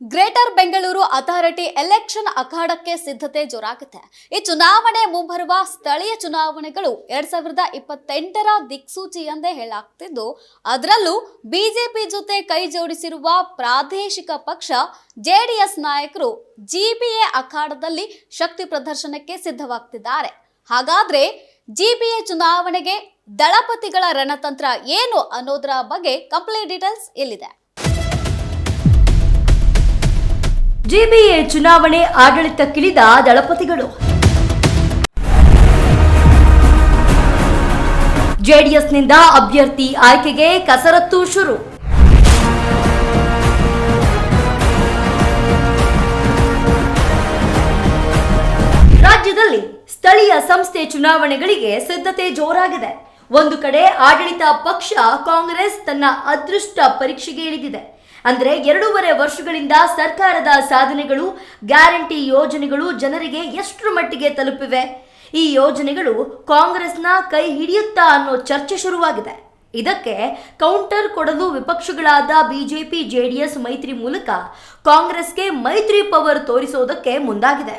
Greater Bengaluru authority election ಅಖಾಡಕ್ಕೆ ಸಿದ್ಧತೆ ಜೋರಾಗಿದೆ. ಈ ಚುನಾವಣೆ ಮುಂಬರುವ ಸ್ಥಳೀಯ ಚುನಾವಣೆಗಳು 2028ರ ದಿಕ್ಸೂಚಿ ಎಂದೇ ಹೇಳಲಾಗ್ತಿದ್ದು, ಅದರಲ್ಲೂ ಬಿಜೆಪಿ ಜೊತೆ ಕೈ ಜೋಡಿಸಿರುವ ಪ್ರಾದೇಶಿಕ ಪಕ್ಷ ಜೆಡಿಎಸ್ ನಾಯಕರು ಜಿಬಿಎ ಅಖಾಡದಲ್ಲಿ ಶಕ್ತಿ ಪ್ರದರ್ಶನಕ್ಕೆ ಸಿದ್ಧವಾಗ್ತಿದ್ದಾರೆ. ಹಾಗಾದ್ರೆ ಜಿಬಿಎ ಚುನಾವಣೆಗೆ ದಳಪತಿಗಳ ರಣತಂತ್ರ ಏನು ಅನ್ನೋದರ ಬಗ್ಗೆ ಕಂಪ್ಲೀಟ್ ಡೀಟೇಲ್ಸ್ ಇಲ್ಲಿದೆ. ಜಿಬಿಎ ಚುನಾವಣೆ ಆಡಳಿತಕ್ಕಿಳಿದ ದಳಪತಿಗಳು. ಜೆಡಿಎಸ್ನಿಂದ ಅಭ್ಯರ್ಥಿ ಆಯ್ಕೆಗೆ ಕಸರತ್ತು ಶುರು. ರಾಜ್ಯದಲ್ಲಿ ಸ್ಥಳೀಯ ಸಂಸ್ಥೆ ಚುನಾವಣೆಗಳಿಗೆ ಸಿದ್ಧತೆ ಜೋರಾಗಿದೆ. ಒಂದು ಕಡೆ ಆಡಳಿತ ಪಕ್ಷ ಕಾಂಗ್ರೆಸ್ ತನ್ನ ಅದೃಷ್ಟ ಪರೀಕ್ಷೆಗೆ ಇಳಿದಿದೆ. ಅಂದ್ರೆ 2.5 ವರ್ಷಗಳಿಂದ ಸರ್ಕಾರದ ಸಾಧನೆಗಳು, ಗ್ಯಾರಂಟಿ ಯೋಜನೆಗಳು ಜನರಿಗೆ ಎಷ್ಟರ ಮಟ್ಟಿಗೆ ತಲುಪಿವೆ, ಈ ಯೋಜನೆಗಳು ಕಾಂಗ್ರೆಸ್ನ ಕೈ ಹಿಡಿಯುತ್ತಾ ಅನ್ನೋ ಚರ್ಚೆ ಶುರುವಾಗಿದೆ. ಇದಕ್ಕೆ ಕೌಂಟರ್ ಕೊಡಲು ವಿಪಕ್ಷಗಳಾದ ಬಿಜೆಪಿ ಜೆಡಿಎಸ್ ಮೈತ್ರಿ ಮೂಲಕ ಕಾಂಗ್ರೆಸ್ಗೆ ಮೈತ್ರಿ ಪವರ್ ತೋರಿಸೋದಕ್ಕೆ ಮುಂದಾಗಿದೆ.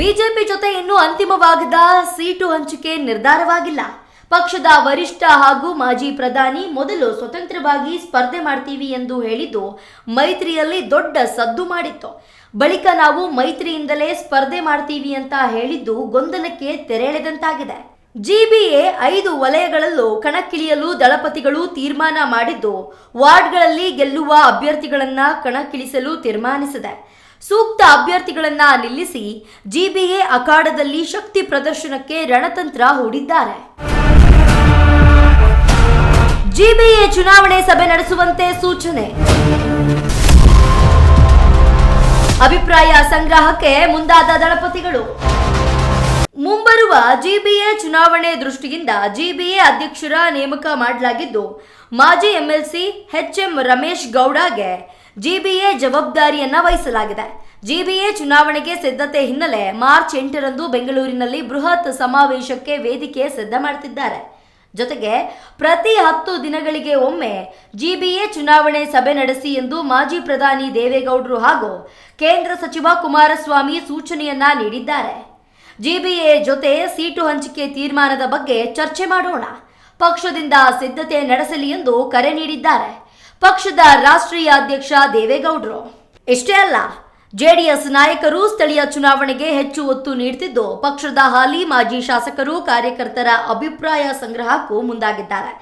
ಬಿಜೆಪಿ ಜೊತೆ ಇನ್ನೂ ಅಂತಿಮವಾಗದ ಸೀಟು ಹಂಚಿಕೆ ನಿರ್ಧಾರವಾಗಿಲ್ಲ. ಪಕ್ಷದ ವರಿಷ್ಠ ಹಾಗೂ ಮಾಜಿ ಪ್ರಧಾನಿ ಮೊದಲು ಸ್ವತಂತ್ರವಾಗಿ ಸ್ಪರ್ಧೆ ಮಾಡ್ತೀವಿ ಎಂದು ಹೇಳಿದ್ದು ಮೈತ್ರಿಯಲ್ಲಿ ದೊಡ್ಡ ಸದ್ದು ಮಾಡಿತ್ತು. ಬಳಿಕ ನಾವು ಮೈತ್ರಿಯಿಂದಲೇ ಸ್ಪರ್ಧೆ ಮಾಡ್ತೀವಿ ಅಂತ ಹೇಳಿದ್ದು ಗೊಂದಲಕ್ಕೆ ತೆರೆ ಎಳೆದಂತಾಗಿದೆ. ಜಿಬಿಎ 5 ವಲಯಗಳಲ್ಲೂ ಕಣಕ್ಕಿಳಿಯಲು ದಳಪತಿಗಳು ತೀರ್ಮಾನ ಮಾಡಿದ್ದು, ವಾರ್ಡ್ಗಳಲ್ಲಿ ಗೆಲ್ಲುವ ಅಭ್ಯರ್ಥಿಗಳನ್ನ ಕಣಕ್ಕಿಳಿಸಲು ತೀರ್ಮಾನಿಸಿದೆ. ಸೂಕ್ತ ಅಭ್ಯರ್ಥಿಗಳನ್ನ ನಿಲ್ಲಿಸಿ ಜಿಬಿಎ ಅಖಾಡದಲ್ಲಿ ಶಕ್ತಿ ಪ್ರದರ್ಶನಕ್ಕೆ ರಣತಂತ್ರ ಹೂಡಿದ್ದಾರೆ. ಜಿಬಿಎ ಚುನಾವಣೆ ಸಭೆ ನಡೆಸುವಂತೆ ಸೂಚನೆ. ಅಭಿಪ್ರಾಯ ಸಂಗ್ರಹಕ್ಕೆ ಮುಂದಾದ ದಳಪತಿಗಳು. ಮುಂಬರುವ ಜಿಬಿಎ ಚುನಾವಣೆ ದೃಷ್ಟಿಯಿಂದ ಜಿಬಿಎ ಅಧ್ಯಕ್ಷರ ನೇಮಕ ಮಾಡಲಾಗಿದ್ದು, ಮಾಜಿ ಎಂಎಲ್ಸಿ ಎಚ್ಎಂ ರಮೇಶ್ ಗೌಡಗೆ ಜಿಬಿಎ ಜವಾಬ್ದಾರಿಯನ್ನ ವಹಿಸಲಾಗಿದೆ. ಜಿಬಿಎ ಚುನಾವಣೆಗೆ ಸಿದ್ಧತೆ ಹಿನ್ನೆಲೆ ಮಾರ್ಚ್ 8ರಂದು ಬೆಂಗಳೂರಿನಲ್ಲಿ ಬೃಹತ್ ಸಮಾವೇಶಕ್ಕೆ ವೇದಿಕೆ ಸಿದ್ಧ ಮಾಡುತ್ತಿದ್ದಾರೆ. ಜೊತೆಗೆ ಪ್ರತಿ 10 ದಿನಗಳಿಗೆ ಒಮ್ಮೆ ಜಿಬಿಎ ಚುನಾವಣೆ ಸಭೆ ನಡೆಸಿ ಎಂದು ಮಾಜಿ ಪ್ರಧಾನಿ ದೇವೇಗೌಡರು ಹಾಗೂ ಕೇಂದ್ರ ಸಚಿವ ಕುಮಾರಸ್ವಾಮಿ ಸೂಚನೆಯನ್ನ ನೀಡಿದ್ದಾರೆ. ಜಿಬಿಎ ಜೊತೆ ಸೀಟು ಹಂಚಿಕೆ ತೀರ್ಮಾನದ ಬಗ್ಗೆ ಚರ್ಚೆ ಮಾಡೋಣ, ಪಕ್ಷದಿಂದ ಸಿದ್ಧತೆ ನಡೆಸಲಿ ಎಂದು ಕರೆ ನೀಡಿದ್ದಾರೆ ಪಕ್ಷದ ರಾಷ್ಟ್ರೀಯ ಅಧ್ಯಕ್ಷ ದೇವೇಗೌಡರು. ಇಷ್ಟೇ ಅಲ್ಲ, ಜೆಡಿಎಸ್ ನಾಯಕರು ಸ್ಥಳೀಯ ಚುನಾವಣೆಗೆ ಹೆಚ್ಚು ಒತ್ತು ನೀಡುತ್ತಿದ್ದು, ಪಕ್ಷದ ಹಾಲಿ ಮಾಜಿ ಶಾಸಕರು ಕಾರ್ಯಕರ್ತರ ಅಭಿಪ್ರಾಯ ಸಂಗ್ರಹಕ್ಕೂ ಮುಂದಾಗಿದ್ದಾರೆ.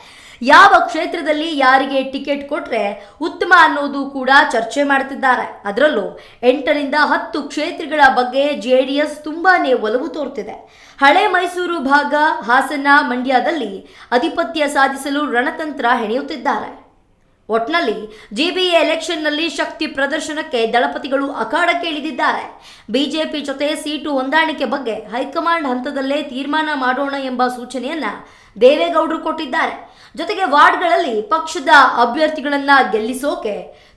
ಯಾವ ಕ್ಷೇತ್ರದಲ್ಲಿ ಯಾರಿಗೆ ಟಿಕೆಟ್ ಕೊಟ್ರೆ ಉತ್ತಮ ಅನ್ನೋದು ಕೂಡ ಚರ್ಚೆ ಮಾಡುತ್ತಿದ್ದಾರೆ. ಅದರಲ್ಲೂ 8ರಿಂದ 10 ಕ್ಷೇತ್ರಗಳ ಬಗ್ಗೆ ಜೆಡಿಎಸ್ ತುಂಬಾನೇ ಒಲವು ತೋರುತ್ತಿದೆ. ಹಳೆ ಮೈಸೂರು ಭಾಗ, ಹಾಸನ, ಮಂಡ್ಯದಲ್ಲಿ ಅಧಿಪತ್ಯ ಸಾಧಿಸಲು ರಣತಂತ್ರ ಹೆಣೆಯುತ್ತಿದ್ದಾರೆ. ಒಟ್ನಲ್ಲಿ ಜಿಬಿಎ ಎಲೆಕ್ಷನ್ನಲ್ಲಿ ಶಕ್ತಿ ಪ್ರದರ್ಶನಕ್ಕೆ ದಳಪತಿಗಳು ಅಖಾಡಕ್ಕೆ ಇಳಿದಿದ್ದಾರೆ. ಬಿಜೆಪಿ ಜೊತೆ ಸೀಟು ಹೊಂದಾಣಿಕೆ ಬಗ್ಗೆ ಹೈಕಮಾಂಡ್ ಹಂತದಲ್ಲೇ ತೀರ್ಮಾನ ಮಾಡೋಣ ಎಂಬ ಸೂಚನೆಯನ್ನ ದೇವೇಗೌಡರು ಕೊಟ್ಟಿದ್ದಾರೆ. ಜೊತೆಗೆ ವಾರ್ಡ್ಗಳಲ್ಲಿ ಪಕ್ಷದ ಅಭ್ಯರ್ಥಿಗಳನ್ನ ಗೆಲ್ಲಿಸೋಕೆ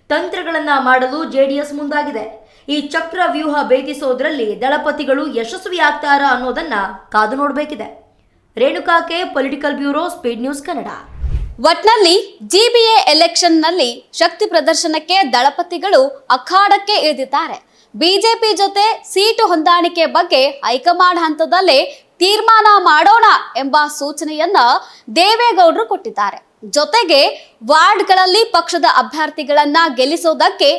ತಂತ್ರಗಳನ್ನ ಮಾಡಲು ಜೆಡಿಎಸ್ ಮುಂದಾಗಿದೆ. ಈ ಚಕ್ರ ವ್ಯೂಹ ಭೇದಿಸೋದ್ರಲ್ಲಿ ದಳಪತಿಗಳು ಯಶಸ್ವಿಯಾಗ್ತಾರಾ ಅನ್ನೋದನ್ನ ಕಾದು ನೋಡಬೇಕಿದೆ. Renuka K, political bureau, speed news Kannada. ಒಟ್ನಲ್ಲಿ ಜಿಬಿಎ ಎಲೆಕ್ಷನ್ನಲ್ಲಿ ಶಕ್ತಿ ಪ್ರದರ್ಶನಕ್ಕೆ ದಳಪತಿಗಳು ಅಖಾಡಕ್ಕೆ ಇಳಿದಿದ್ದಾರೆ. ಬಿಜೆಪಿ ಜೊತೆ ಸೀಟು ಹೊಂದಾಣಿಕೆ ಬಗ್ಗೆ ಹೈಕಮಾಂಡ್ ಹಂತದಲ್ಲೇ ತೀರ್ಮಾನ ಮಾಡೋಣ ಎಂಬ ಸೂಚನೆಯನ್ನ ದೇವೇಗೌಡರು ಕೊಟ್ಟಿದ್ದಾರೆ. ಜೊತೆಗೆ ವಾರ್ಡ್ಗಳಲ್ಲಿ ಪಕ್ಷದ ಅಭ್ಯರ್ಥಿಗಳನ್ನ ಗೆಲ್ಲಿಸೋದಕ್ಕೆ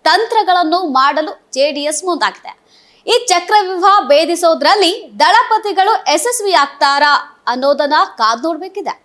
ತಂತ್ರಗಳನ್ನು ಮಾಡಲು ಜೆಡಿಎಸ್ ಮುಂದಾಗಿದೆ. ಈ ಚಕ್ರವ್ಯೂಹ ಭೇದಿಸೋದ್ರಲ್ಲಿ ದಳಪತಿಗಳು ಯಶಸ್ವಿಯಾಗ್ತಾರಾ ಅನ್ನೋದನ್ನ ಕಾದು ನೋಡ್ಬೇಕಿದೆ.